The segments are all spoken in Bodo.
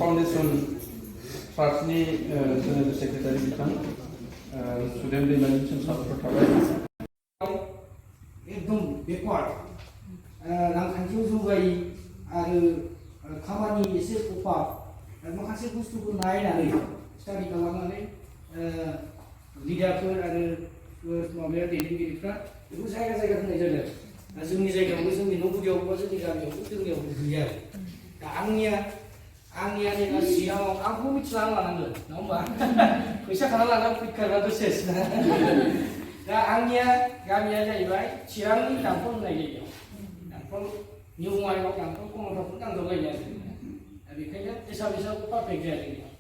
फाउन्डेसन ट्रास्टनि जेनेरेल सेक्रेटारि बिथां सुदेम दैमारिनिसिम साबायखर थाबाय। एकदम बेकवार्ड रांखान्थियाव जौगायै आरो खामानि एसे अभाब माखासे बुस्थुखौ नायनानै स्टाडि खालामनानै लिडारफोर आरो माबाया दैदेनगिरिफ्रा बेखौ जायगा जायगा होनाय जादों। जोंनि जायगायावबो जोंनि न'गुदियावबो जोंनि गामियावबो जोंनियावबो गैया आरो दा आंनिया नैबा चिराङाव आंखौ मिथिना लानांगोन नङा होमबा फैसा खाना लानानै फैखाग्रा दसेस दा आंनिया गामिया जाहैबाय चिरांनि दामफल होननाय जायगायाव दामफल निउ माइलाव दामफल कमलफोर नांजाबलायनाय आरो दा बेखायनो एसामिसाबो पारफेक्ट जाया जोंनियाव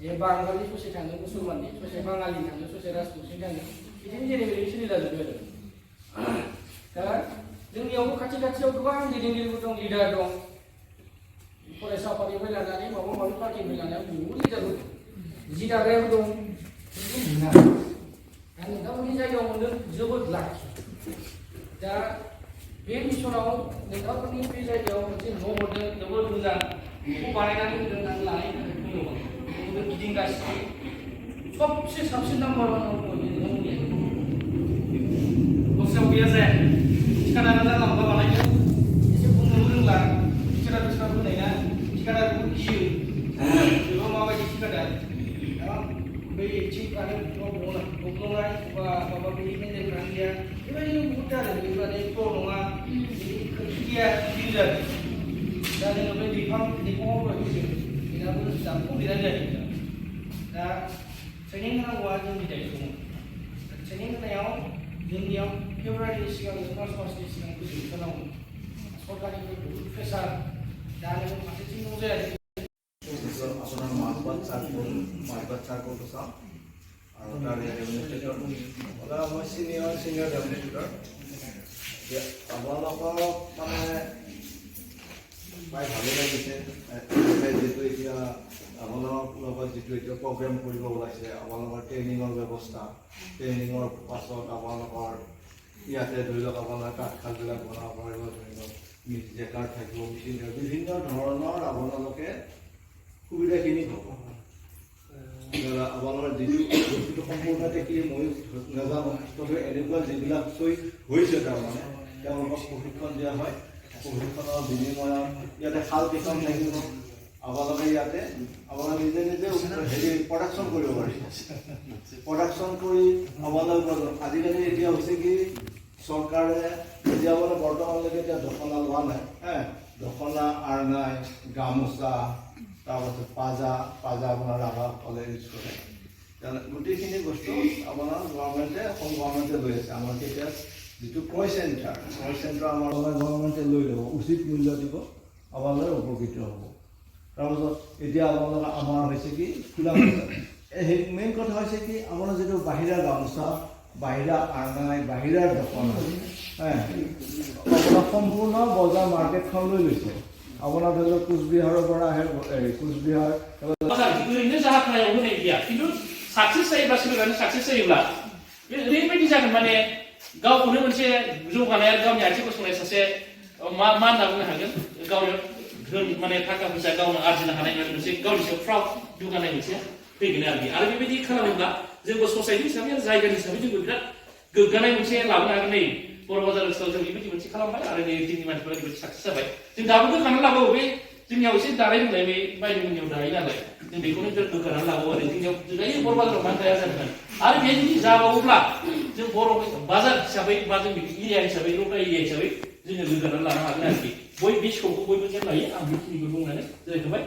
बे बांगालि ससे थाङो मुसलमाननि ससे बाङालि थाङो ससे राजबंसि थाङो बिदिनो जेरै मेरै सोलिलाजोबो आरो दा जोंनियावबो खाथि खाथियाव गोबां दैदेनगिरिफोर दं लिडार दं फरायसा आफादनिफ्राय लानानै माबा माबि पार्टिनिफ्राय लानानै बहुद लिडारफोर दं जि दाग्रायाबो दं मोना दा नोंथांमोननि जायगायाव मोनदों जोबोद लाखि दा बे मिसनाव नोंथांमोननि बे जायगायाव मोनसे न' हरदों जोबोद मोजां बेखौ बानायनानै होदों आं लानायनि थाखाय बुंदोंमोन गिदिंगासिनो सबसे साबसिन नाम्बार वानाव नोंथांमोननिया दस्रायाव गैया जायाखै ठिकादारा जानला मोनला बानायदों एसे बुंनोबो रोंला ठिकादार दस्रा होनाय ना ठिकादारखौ गियो बेबो माबायदि ठिकादार बै थिंफ्रानो गब्लंनाय बा माबा बै हेन्देलफ्रानो गैया बेबायदिनो बहुद आरो बेबायदि फ्लर नङा खोरखि गैया गिदिर आरो दा जोङो बे दैफाङाव फैयो बेनाबो दामखौ गैया जायो दा ट्रेनिं होनांगौआ जोंनि दायित्व दङ ट्रेनिं होनायाव जोंनियाव फेब्रुवारिनि सिगां मार्चनि सिगां फोजोबथारनांगौ सरकारनिफ्राय बहुद प्रेसार दा नों फारसेथिं न' जायाखै আপোনাৰ মাহবাদ চাৰ্কলটো চাওঁ আৰু তাৰ ডেমনিষ্ট্ৰেটৰ মই ছিনিয়ৰ ডেমনিষ্ট্ৰেটৰ আপোনালোকক মানে প্ৰায় ভালেই লাগিছে যিটো এতিয়া আপোনালোকৰ লগত যিটো এতিয়া প্ৰগ্ৰেম কৰিব ওলাইছে আপোনালোকৰ ট্ৰেইনিঙৰ ব্যৱস্থা ট্ৰেইনিঙৰ পাছত আপোনালোকৰ ইয়াতে ধৰি লওক আপোনাৰ তাঁতশালবিলাক বনাব পাৰিব ধৰি লওক জেকাৰ থাকিব মেচিন থাকিব বিভিন্ন ধৰণৰ আপোনালোকে সুবিধাখিনি হ'ব আপোনালোকৰ যিটো বস্তুটো সম্পূৰ্ণতে কি মই নাজানো তথাপি এনেকুৱা যিবিলাক হৈছে তাৰমানে তেওঁলোকক প্ৰশিক্ষণ দিয়া হয় প্ৰশিক্ষণৰ বিনিময়ত ইয়াতে শাল কেইখন থাকিব আপোনালোকে ইয়াতে আপোনালোকে নিজে নিজে হেৰি প্ৰডাকশ্যন কৰিব পাৰিব প্ৰডাকশ্যন কৰি আপোনালোকৰ আজিকালি এতিয়া হৈছে কি চৰকাৰে এতিয়া মানে বৰ্তমানলৈকে এতিয়া দখনা লোৱা নাই দখনা আৰনাই গামোচা তাৰপাছত পাজা আপোনাৰ ৰাভাসকলে ইউজ কৰে গোটেইখিনি বস্তু আপোনাৰ গভৰ্ণমেণ্টে অসম গভৰ্ণমেণ্টে লৈ আছে আমাৰ এতিয়া যিটো ক্ৰয় চেণ্টাৰ আমাৰ গভৰ্ণমেণ্টে লৈ ল'ব উচিত মূল্য দিব আপোনালোকে উপকৃত হ'ব তাৰপাছত এতিয়া আপোনালোকে আমাৰ হৈছে কি খোলা সেই মেইন কথা হৈছে কি আপোনাৰ যিটো বাহিৰা গামোচা বাহিৰা আৰনাই বাহিৰাৰ দখনা আপোনাৰ সম্পূৰ্ণ বজাৰ মাৰ্কেটখন লৈ লৈছে আপোনাৰ ধৰি লওক কোচবিহাৰৰ পৰা আহে কোচবিহাৰ ओरैनो जाहाथायाव होनाय गैया खिन्थु साक्सेस जायोब्ला सोलोंनानै साक्सेस जायोब्ला बे ओरैबायदि जागोन माने गावखौनो मोनसे जौगानाय आरो गावनि आथिं गसंनाय सासे मा होनना बुंनो हागोन गावनो धोन माने थाखा फैसा गावनो आरजिनो हानाय मोनसे गावनि सायाव प्राउड दुगानाय मोनसे फैगोन आरो बेबायदि खालामोब्ला जोंबो ससाइटि हिसाबै आरो जायगानि हिसाबै जोंबो बिराद गोग्गानाय मोनसे लाबोनो हागोन नै बर' बाजार ओनसोलाव जों बेबायदि मोनसे खालामबाय आरो नै जोंनि मानसिफोरा ओरैबायदि साक्सेस जाबाय जों दाबो गोग्गानानै लाबावो बे जोंनियाव एसे दानाय लुनाय बे बायदिमोननियाव दायो नालाय जों बेखौनो गोग्गानानै लाबावो आरो जोंनियाव दायो बर' बाजाराव मानो दाया जागोन आरो बे जुदि जाबावोब्ला जों बर' बाजार हिसाबै बा जों एरिया हिसाबै लकेल एरिया हिसाबै जोङो गोग्गानानै लानो हागोन आरोखि बे सौखौ बयबो जेन लायो आं बेखिनिखौ बुंनानै जायखौहाय